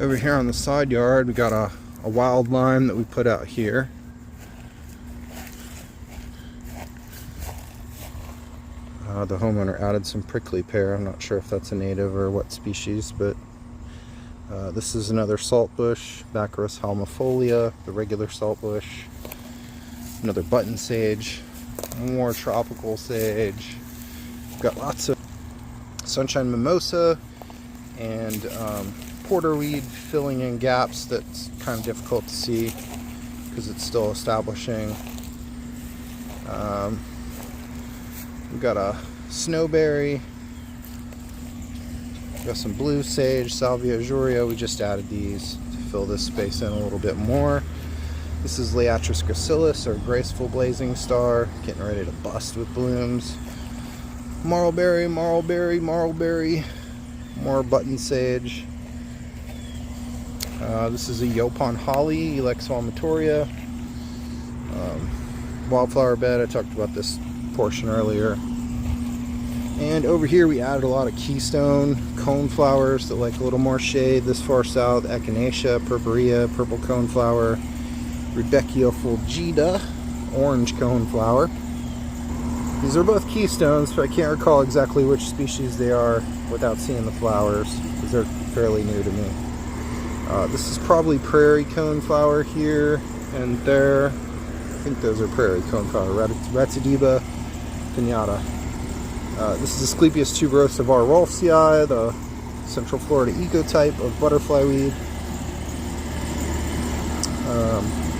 Over here on the side yard, we got a wild lime that we put out here. The homeowner added some prickly pear. I'm not sure if that's a native or what species, but this is another saltbush, Baccharis halmifolia, the regular saltbush. Another button sage, more tropical sage. We've got lots of sunshine mimosa and porterweed filling in gaps that's kind of difficult to see because it's still establishing. We've got a snowberry. We've got some blue sage, salvia azurea. We just added these to fill this space in a little bit more. This is Liatris gracilis, or graceful blazing star, getting ready to bust with blooms. Marlberry, marlberry, marlberry. More button sage. This is a Yopon holly, Ilex vomitoria. Wildflower bed, I talked about this portion earlier. And over here we added a lot of keystone coneflowers that like a little more shade. This far south, echinacea, purpurea, purple coneflower, Rudbeckia fulgida, orange coneflower. These are both keystones, but I can't recall exactly which species they are without seeing the flowers, because they're fairly new to me. This is probably prairie coneflower here and there. I think those are prairie coneflower, Ratidiba pinnata. This is Asclepias tuberosa of R. rolfsii, the Central Florida ecotype of butterfly weed.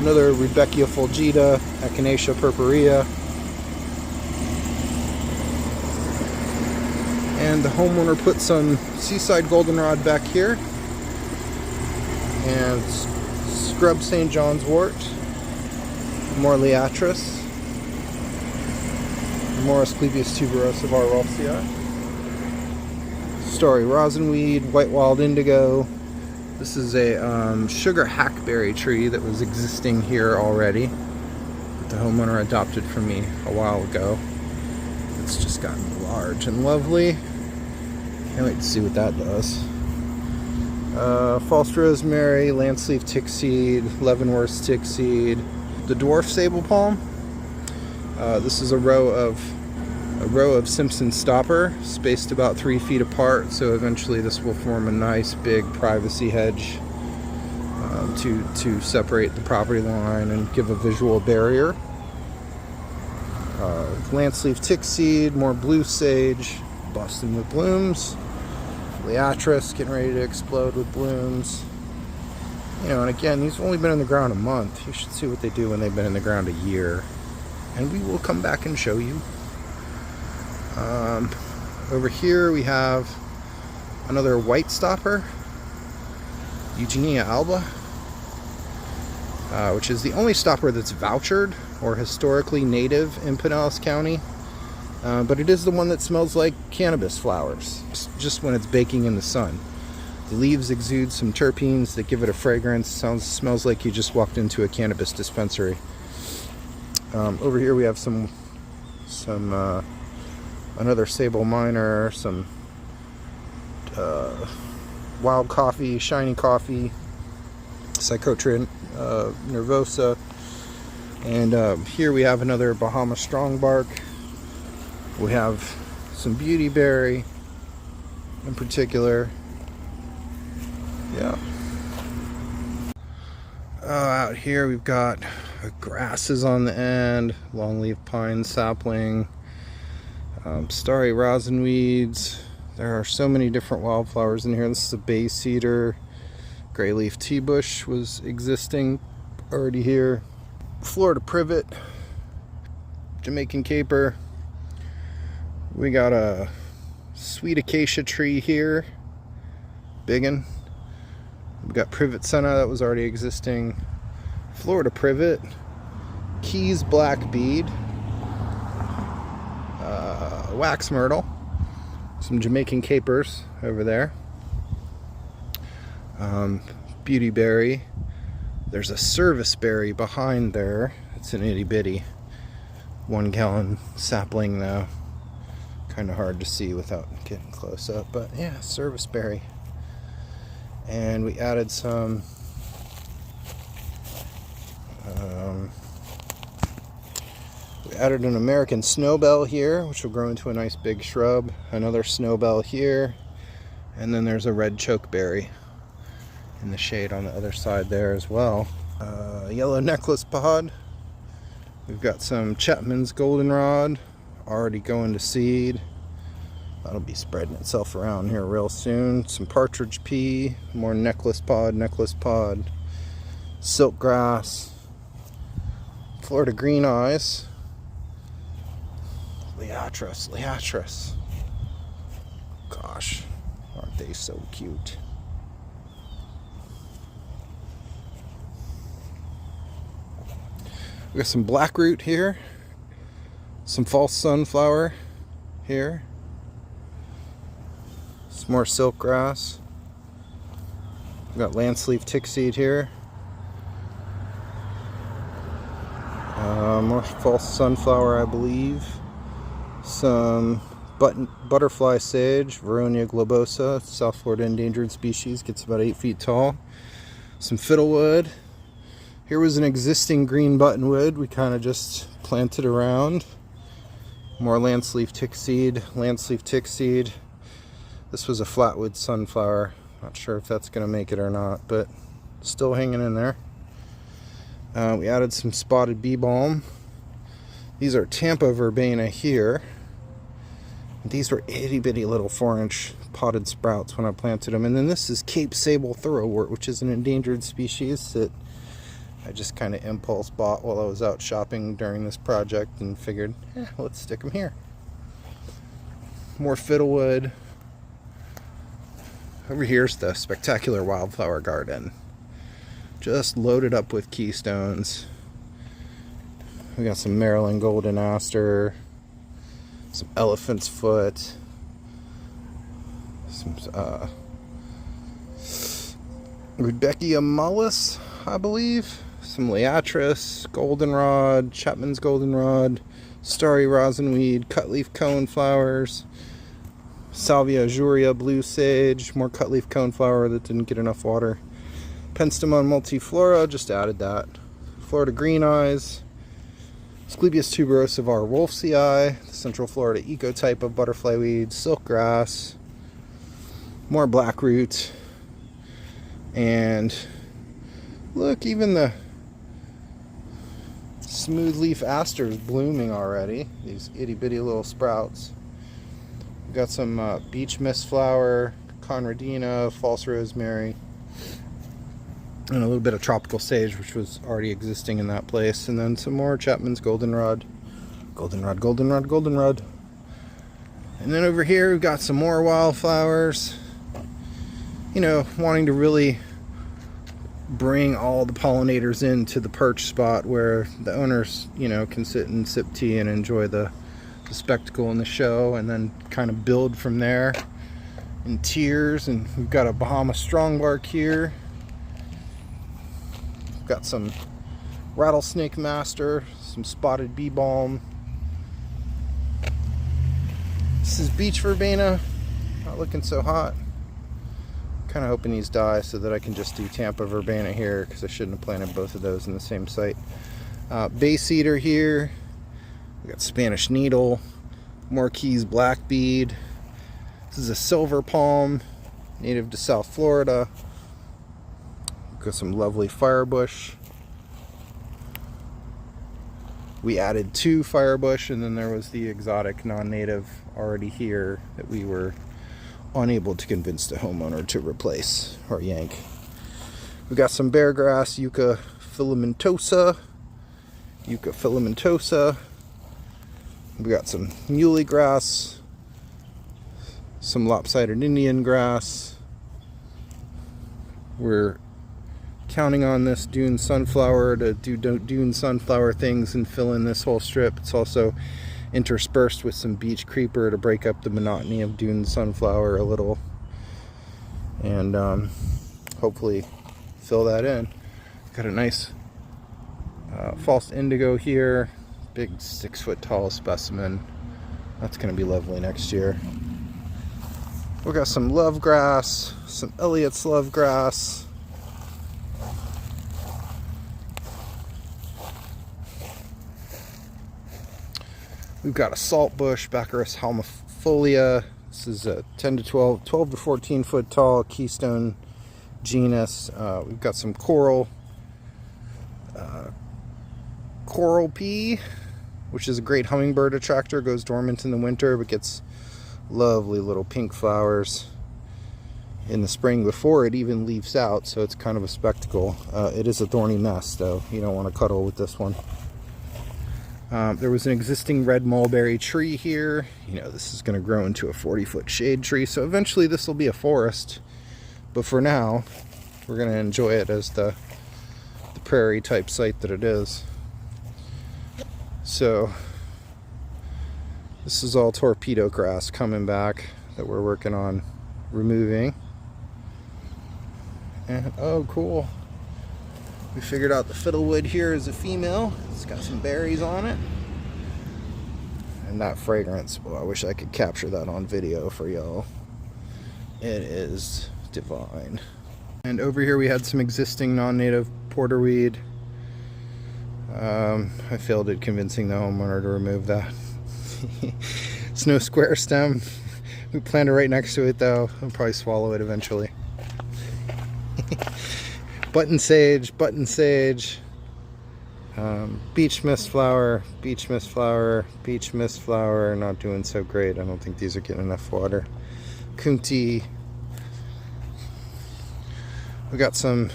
Another Rudbeckia fulgida, echinacea purpurea. And the homeowner put some seaside goldenrod back here. And scrub St. John's wort. More Liatris. More Asclepias tuberosa of R. rolfsii. Starry rosinweed, white wild indigo. This is a sugar hackberry tree that was existing here already, that the homeowner adopted from me a while ago. It's just gotten large and lovely. Can't wait to see what that does. False rosemary, lanceleaf tickseed, Leavenworth's tickseed, the dwarf sable palm. This is a row of Simpson stopper, spaced about 3 feet apart, so eventually this will form a nice big privacy hedge to separate the property line and give a visual barrier. Lanceleaf tickseed, more blue sage, busting with blooms. Liatris getting ready to explode with blooms. You know, and again, these have only been in the ground a month. You should see what they do when they've been in the ground a year. And we will come back and show you. Over here we have another white stopper, Eugenia alba, which is the only stopper that's vouchered or historically native in Pinellas County. But it is the one that smells like cannabis flowers, just when it's baking in the sun. The leaves exude some terpenes that give it a fragrance. Smells like you just walked into a cannabis dispensary. Over here we have some another sable minor, some wild coffee, shiny coffee, Psychotria nervosa, and here we have another Bahama strongbark. We have some beautyberry in particular. Yeah. Out here we've got grasses on the end, longleaf pine sapling, starry rosinweeds. There are so many different wildflowers in here. This is a bay cedar. Gray leaf tea bush was existing already here. Florida privet, Jamaican caper. We got a sweet acacia tree here, biggin. We got privet senna that was already existing. Florida privet, Keys black bead, wax myrtle, some Jamaican capers over there, beautyberry. There's a serviceberry behind there. It's an itty bitty 1 gallon sapling though. Kind of hard to see without getting close up, but yeah, serviceberry. And we added some we added an American snowbell here, which will grow into a nice big shrub. Another snowbell here, and then there's a red chokeberry in the shade on the other side there as well. Yellow necklace pod. We've got some Chapman's goldenrod already going to seed. That'll be spreading itself around here real soon. Some partridge pea, more necklace pod, silk grass, Florida green eyes, liatris. Gosh, aren't they so cute? We got some blackroot here, some false sunflower here, some more silk grass. We got lanceleaf tickseed here, more false sunflower, I believe. Some butterfly sage, Veronia globosa, South Florida endangered species, gets about 8 feet tall. Some fiddlewood. Here was an existing green buttonwood we kind of just planted around. More lanceleaf tickseed. This was a flatwood sunflower. Not sure if that's going to make it or not, but still hanging in there. We added some spotted bee balm. These are Tampa verbena here. These were itty bitty little 4-inch potted sprouts when I planted them. And then this is Cape Sable thoroughwort, which is an endangered species that I just kind of impulse bought while I was out shopping during this project and figured, let's stick them here. More fiddlewood. Over here's the spectacular wildflower garden. Just loaded up with keystones. We got some Maryland golden aster, some elephant's foot, some Rudbeckia mollis, I believe. Some liatris, goldenrod, Chapman's goldenrod, starry rosinweed, cutleaf coneflowers, Salvia azurea blue sage, more cutleaf coneflower that didn't get enough water. Penstemon multiflora, just added that. Florida green eyes, Asclepias tuberosa var wolfsii, the Central Florida ecotype of butterfly weed, silk grass, more blackroot, and look, even the smooth leaf asters blooming already. These itty bitty little sprouts. We've got some beach mist flower, conradina, false rosemary, and a little bit of tropical sage, which was already existing in that place. And then some more Chapman's goldenrod. And then over here we've got some more wildflowers. You know, wanting to really bring all the pollinators into the perch spot where the owners, you know, can sit and sip tea and enjoy the spectacle and the show, and then kind of build from there in tiers. And we've got a Bahama strongbark here. We've got some rattlesnake master, some spotted bee balm. This is beach verbena, not looking so hot. Kind of hoping these die so that I can just do Tampa verbena here, because I shouldn't have planted both of those in the same site. Bay cedar here. We got Spanish needle, more Keys blackbead. This is a silver palm, native to South Florida. We've got some lovely firebush. We added 2 firebush, and then there was the exotic non-native already here that we were unable to convince the homeowner to replace or yank. We got some beargrass, Yucca filamentosa. We got some muley grass, some lopsided Indian grass. We're counting on this dune sunflower to do dune sunflower things and fill in this whole strip. It's also interspersed with some beach creeper to break up the monotony of dune sunflower a little, and hopefully fill that in. Got a nice false indigo here, big 6 foot tall specimen. That's going to be lovely next year. We got some love grass, some Elliott's love grass. We've got a salt bush, Baccharis halmifolia. This is a 10 to 12 to 14 foot tall keystone genus. We've got some coral pea, which is a great hummingbird attractor. Goes dormant in the winter, but gets lovely little pink flowers in the spring before it even leaves out, so it's kind of a spectacle. It is a thorny mess, though. You don't want to cuddle with this one. There was an existing red mulberry tree here. You know, this is going to grow into a 40-foot shade tree, so eventually this will be a forest. But for now, we're going to enjoy it as the prairie type site that it is. So this is all torpedo grass coming back that we're working on removing. And oh, cool. We figured out the fiddlewood here is a female. It's got some berries on it. And that fragrance, well, I wish I could capture that on video for y'all. It is divine. And over here we had some existing non-native porterweed. I failed at convincing the homeowner to remove that. It's no square stem. We planted right next to it though. I'll probably swallow it eventually. Button sage, beach mist flower, beach mist flower, beach mist flower. Not doing so great. I don't think these are getting enough water. Kunti. We got some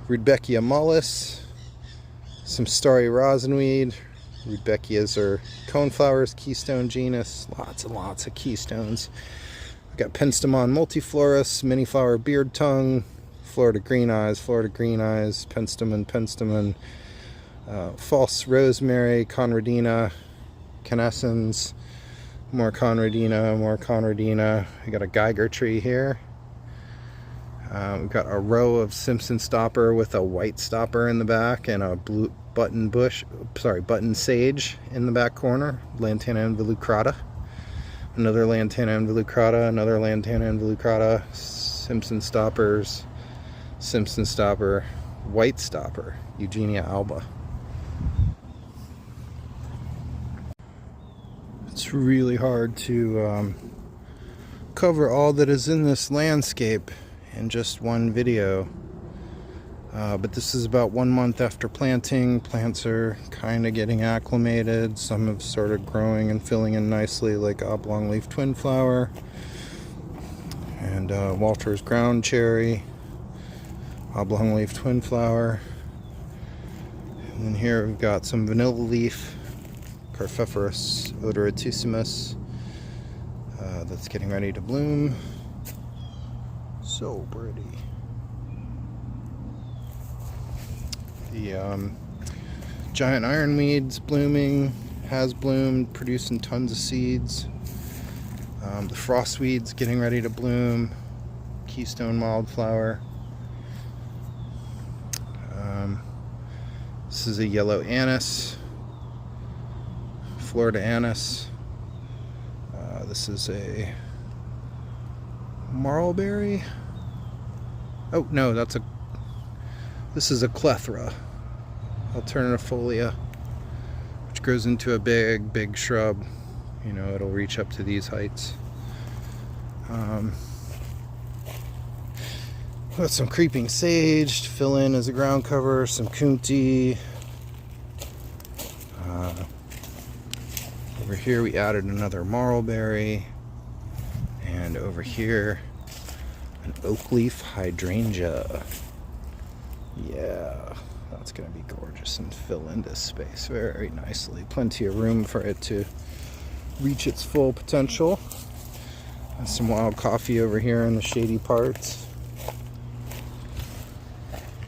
Rudbeckia mollis, some starry rosinweed. Rudbeckias are coneflowers, keystone genus. Lots and lots of keystones. We got Penstemon multiflorus, mini flower beard tongue, Florida green eyes, penstemon, false rosemary, conradina, canescens, more conradina. We got a Geiger tree here. We've got a row of Simpson stopper with a white stopper in the back and a blue button sage in the back corner. Lantana involucrata. Another Lantana involucrata, Simpson stoppers, Simpson stopper, white stopper, Eugenia alba. It's really hard to cover all that is in this landscape in just one video. But this is about 1 month after planting. Plants are kind of getting acclimated. Some have started growing and filling in nicely, like oblong leaf twin flower and Walter's ground cherry, oblong leaf twin flower. And then here we've got some vanilla leaf, Carphophorus odoratissimus, that's getting ready to bloom. So pretty. The giant ironweed's blooming, has bloomed, producing tons of seeds. The frostweed's getting ready to bloom, keystone wildflower. This is a yellow anise, Florida anise. This is a marlberry. Oh no, this is a clethra, alternatifolia, which grows into a big shrub. You know, it'll reach up to these heights. Got some creeping sage to fill in as a ground cover, some kunti. Over here we added another marlberry, and over here an oak leaf hydrangea. Yeah, that's going to be gorgeous and fill in this space very nicely. Plenty of room for it to reach its full potential. And some wild coffee over here in the shady parts.